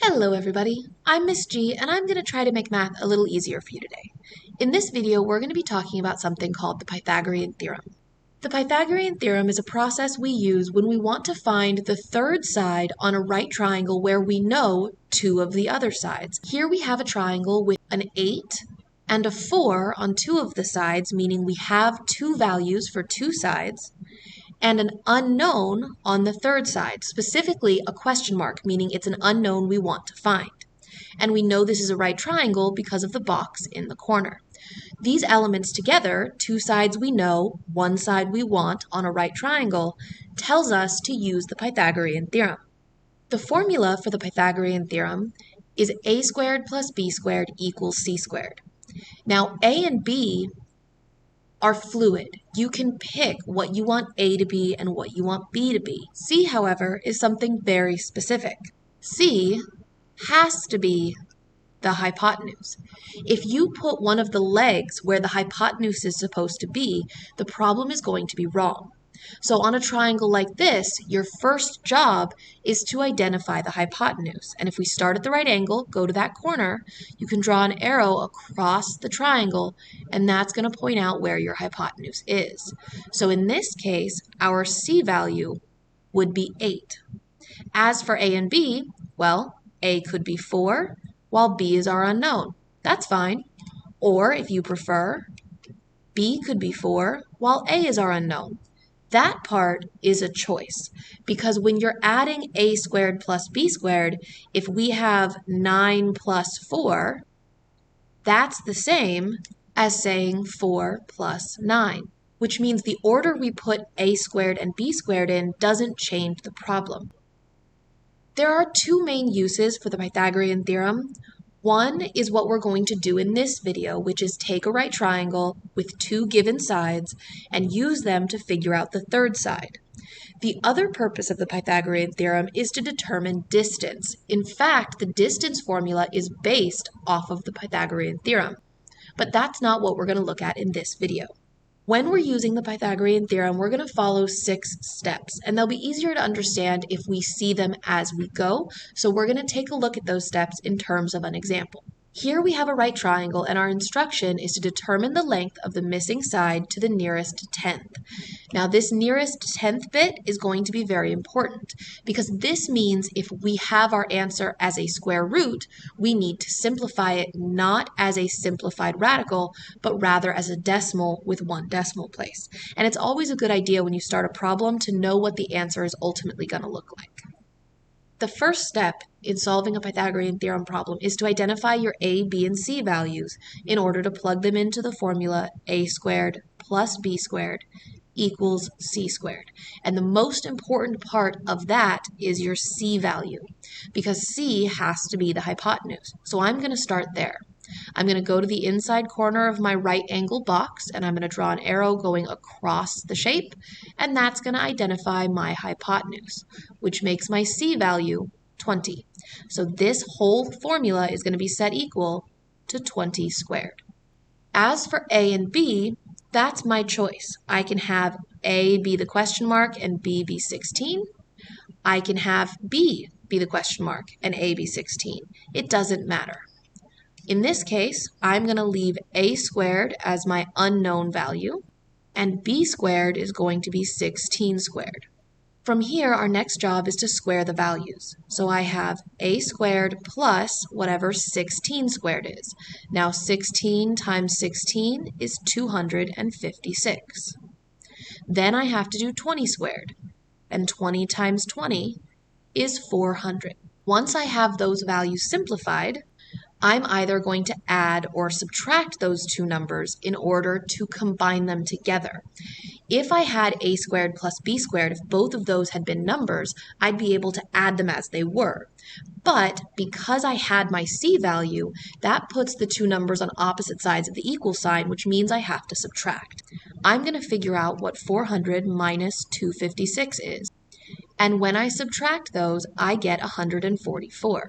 Hello everybody, I'm Miss G and I'm going to try to make math a little easier for you today. In this video we're going to be talking about something called the Pythagorean Theorem. The Pythagorean Theorem is a process we use when we want to find the third side on a right triangle where we know two of the other sides. Here we have a triangle with an 8 and a 4 on two of the sides, meaning we have two values for two sides, and an unknown on the third side, specifically a question mark, meaning it's an unknown we want to find. And we know this is a right triangle because of the box in the corner. These elements together, two sides we know, one side we want on a right triangle, tells us to use the Pythagorean theorem. The formula for the Pythagorean theorem is a squared plus b squared equals c squared. Now, a and b are fluid. You can pick what you want A to be and what you want B to be. C, however, is something very specific. C has to be the hypotenuse. If you put one of the legs where the hypotenuse is supposed to be, the problem is going to be wrong. So on a triangle like this, your first job is to identify the hypotenuse. And if we start at the right angle, go to that corner, you can draw an arrow across the triangle, and that's going to point out where your hypotenuse is. So in this case, our C value would be 8. As for A and B, well, A could be 4, while B is our unknown. That's fine. Or if you prefer, B could be 4, while A is our unknown. That part is a choice, because when you're adding a squared plus b squared, if we have 9 plus 4, that's the same as saying 4 plus 9, which means the order we put a squared and b squared in doesn't change the problem. There are two main uses for the Pythagorean theorem. One is what we're going to do in this video, which is take a right triangle with two given sides and use them to figure out the third side. The other purpose of the Pythagorean theorem is to determine distance. In fact, the distance formula is based off of the Pythagorean theorem. But that's not what we're going to look at in this video. When we're using the Pythagorean theorem, we're going to follow 6 steps, and they'll be easier to understand if we see them as we go, so we're going to take a look at those steps in terms of an example. Here we have a right triangle, and our instruction is to determine the length of the missing side to the nearest tenth. Now, this nearest tenth bit is going to be very important, because this means if we have our answer as a square root, we need to simplify it not as a simplified radical, but rather as a decimal with one decimal place. And it's always a good idea when you start a problem to know what the answer is ultimately going to look like. The first step in solving a Pythagorean theorem problem is to identify your a, b, and c values in order to plug them into the formula a squared plus b squared equals c squared. And the most important part of that is your c value, because c has to be the hypotenuse. So I'm going to start there. I'm going to go to the inside corner of my right angle box, and I'm going to draw an arrow going across the shape, and that's going to identify my hypotenuse, which makes my c value 20. So this whole formula is going to be set equal to 20 squared. As for a and b, that's my choice. I can have a be the question mark and b be 16. I can have b be the question mark and a be 16. It doesn't matter. In this case, I'm going to leave a squared as my unknown value, and b squared is going to be 16 squared. From here, our next job is to square the values. So I have a squared plus whatever 16 squared is. Now 16 times 16 is 256. Then I have to do 20 squared, and 20 times 20 is 400. Once I have those values simplified, I'm either going to add or subtract those two numbers in order to combine them together. If I had a squared plus b squared, if both of those had been numbers, I'd be able to add them as they were. But because I had my c value, that puts the two numbers on opposite sides of the equal sign, which means I have to subtract. I'm going to figure out what 400 minus 256 is. And when I subtract those, I get 144.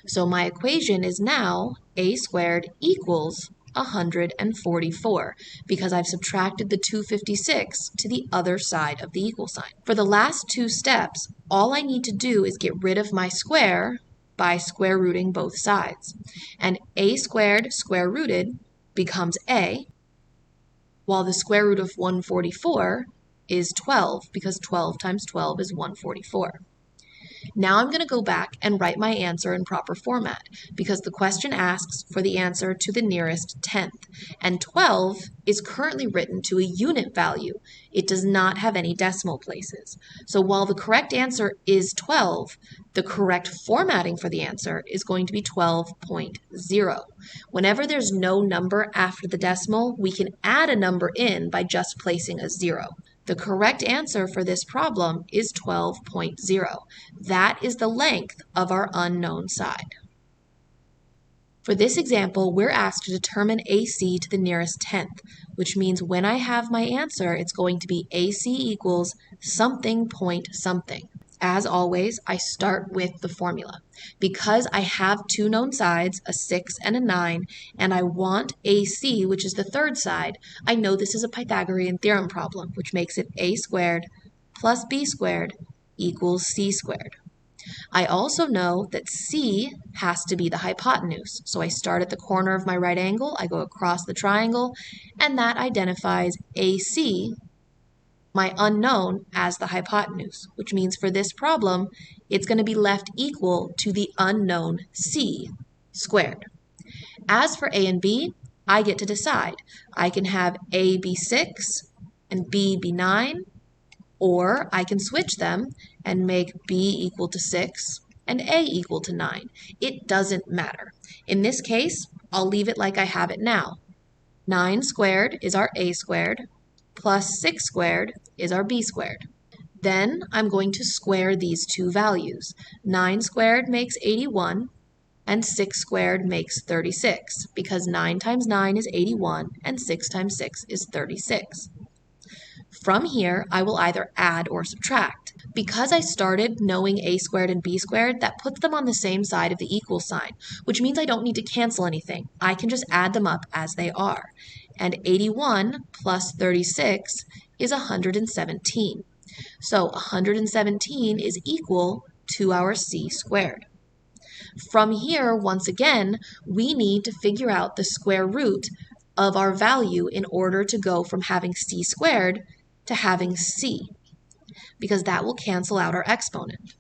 So my equation is now a squared equals 144 because I've subtracted the 256 to the other side of the equal sign. For the last two steps, all I need to do is get rid of my square by square rooting both sides. And a squared square rooted becomes a, while the square root of 144 is 12, because 12 times 12 is 144. Now I'm going to go back and write my answer in proper format, because the question asks for the answer to the nearest tenth, and 12 is currently written to a unit value. It does not have any decimal places. So while the correct answer is 12, the correct formatting for the answer is going to be 12.0. Whenever there's no number after the decimal, we can add a number in by just placing a 0. The correct answer for this problem is 12.0. That is the length of our unknown side. For this example, we're asked to determine AC to the nearest tenth, which means when I have my answer, it's going to be AC equals something point something. As always, I start with the formula. Because I have two known sides, a 6 and a 9, and I want AC, which is the third side, I know this is a Pythagorean theorem problem, which makes it a squared plus b squared equals c squared. I also know that c has to be the hypotenuse, so I start at the corner of my right angle, I go across the triangle, and that identifies AC, my unknown, as the hypotenuse, which means for this problem, it's going to be left equal to the unknown c squared. As for a and b, I get to decide. I can have a be 6 and b be 9, or I can switch them and make b equal to 6 and a equal to 9. It doesn't matter. In this case, I'll leave it like I have it now. 9 squared is our a squared, plus 6 squared is our b squared. Then I'm going to square these two values. 9 squared makes 81, and 6 squared makes 36, because 9 times 9 is 81, and 6 times 6 is 36. From here, I will either add or subtract. Because I started knowing a squared and b squared, that puts them on the same side of the equal sign, which means I don't need to cancel anything. I can just add them up as they are. And 81 plus 36 is 117. So 117 is equal to our c squared. From here, once again, we need to figure out the square root of our value in order to go from having c squared to having c, because that will cancel out our exponent.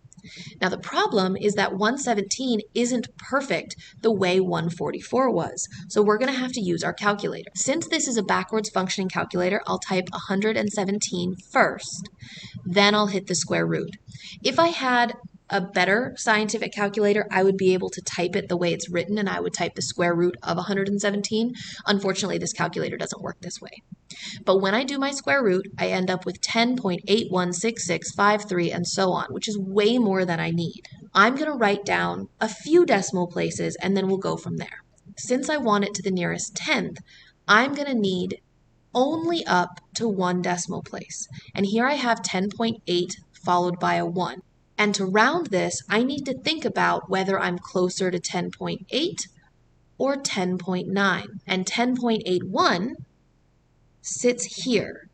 Now the problem is that 117 isn't perfect the way 144 was, so we're going to have to use our calculator. Since this is a backwards functioning calculator, I'll type 117 first, then I'll hit the square root. If I had a better scientific calculator, I would be able to type it the way it's written, and I would type the square root of 117. Unfortunately, this calculator doesn't work this way. But when I do my square root, I end up with 10.816653 and so on, which is way more than I need. I'm going to write down a few decimal places and then we'll go from there. Since I want it to the nearest tenth, I'm going to need only up to one decimal place. And here I have 10.8 followed by a 1. And to round this, I need to think about whether I'm closer to 10.8 or 10.9. And 10.81 sits here,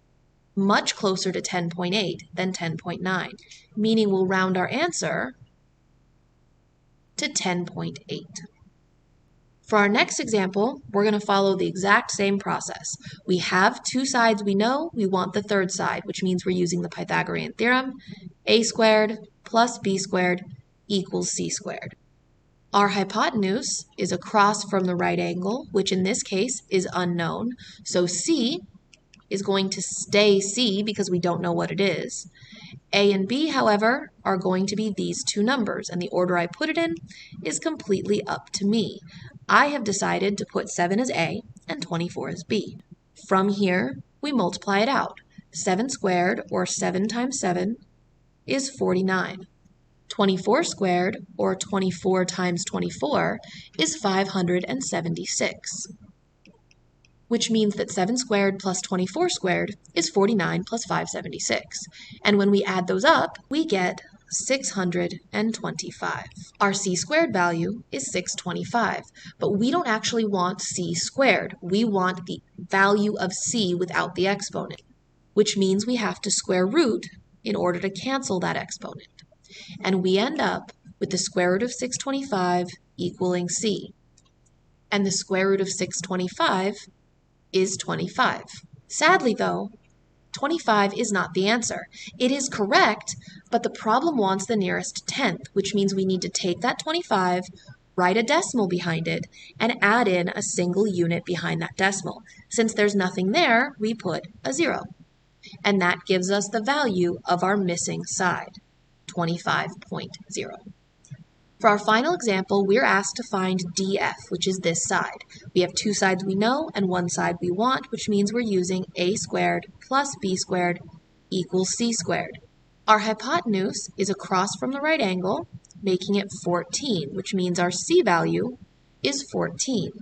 much closer to 10.8 than 10.9, meaning we'll round our answer to 10.8. For our next example, we're going to follow the exact same process. We have two sides we know, we want the third side, which means we're using the Pythagorean theorem. A squared plus b squared equals c squared. Our hypotenuse is across from the right angle, which in this case is unknown, so c is going to stay c because we don't know what it is. A and b, however, are going to be these two numbers, and the order I put it in is completely up to me. I have decided to put 7 as a and 24 as b. From here, we multiply it out. 7 squared, or 7 times 7, is 49. 24 squared, or 24 times 24, is 576. Which means that 7 squared plus 24 squared is 49 plus 576. And when we add those up, we get 625. Our c squared value is 625, but we don't actually want c squared. We want the value of c without the exponent, which means we have to square root in order to cancel that exponent. And we end up with the square root of 625 equaling c. And the square root of 625 is 25. Sadly, though, 25 is not the answer. It is correct, but the problem wants the nearest tenth, which means we need to take that 25, write a decimal behind it, and add in a single unit behind that decimal. Since there's nothing there, we put a 0. And that gives us the value of our missing side, 25.0. For our final example, we're asked to find df, which is this side. We have two sides we know and one side we want, which means we're using a squared plus b squared equals c squared. Our hypotenuse is across from the right angle, making it 14, which means our c value is 14.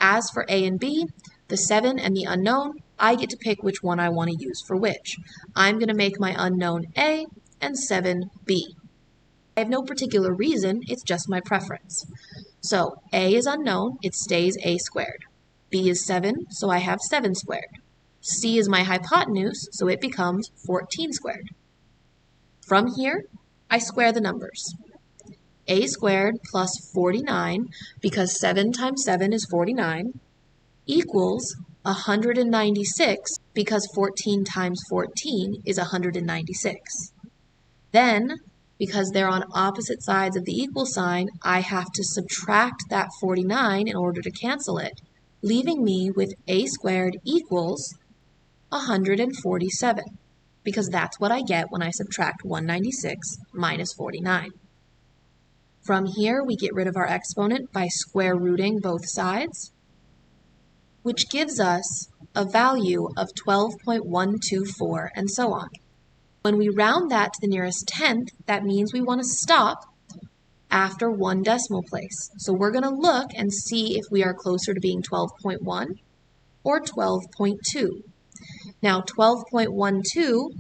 As for a and b, the 7 and the unknown, I get to pick which one I want to use for which. I'm going to make my unknown a and 7 b. I have no particular reason, it's just my preference. So a is unknown, it stays a squared. B is 7, so I have 7 squared. C is my hypotenuse, so it becomes 14 squared. From here, I square the numbers. A squared plus 49, because 7 times 7 is 49, equals 196, because 14 times 14 is 196. Then, because they're on opposite sides of the equal sign, I have to subtract that 49 in order to cancel it, leaving me with a squared equals 147, because that's what I get when I subtract 196 minus 49. From here, we get rid of our exponent by square rooting both sides, which gives us a value of 12.124, and so on. When we round that to the nearest tenth, that means we want to stop after one decimal place. So we're going to look and see if we are closer to being 12.1 or 12.2. Now 12.12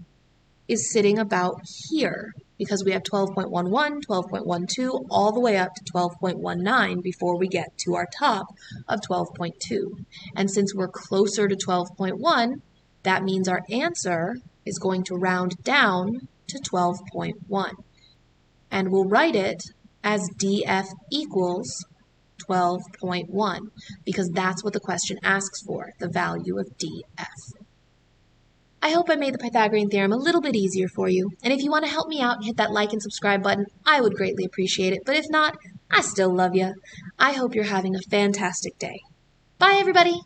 is sitting about here because we have 12.11, 12.12, all the way up to 12.19 before we get to our top of 12.2. And since we're closer to 12.1, that means our answer is going to round down to 12.1. And we'll write it as df equals 12.1 because that's what the question asks for, the value of df. I hope I made the Pythagorean theorem a little bit easier for you. And if you want to help me out and hit that like and subscribe button, I would greatly appreciate it. But if not, I still love you. I hope you're having a fantastic day. Bye, everybody!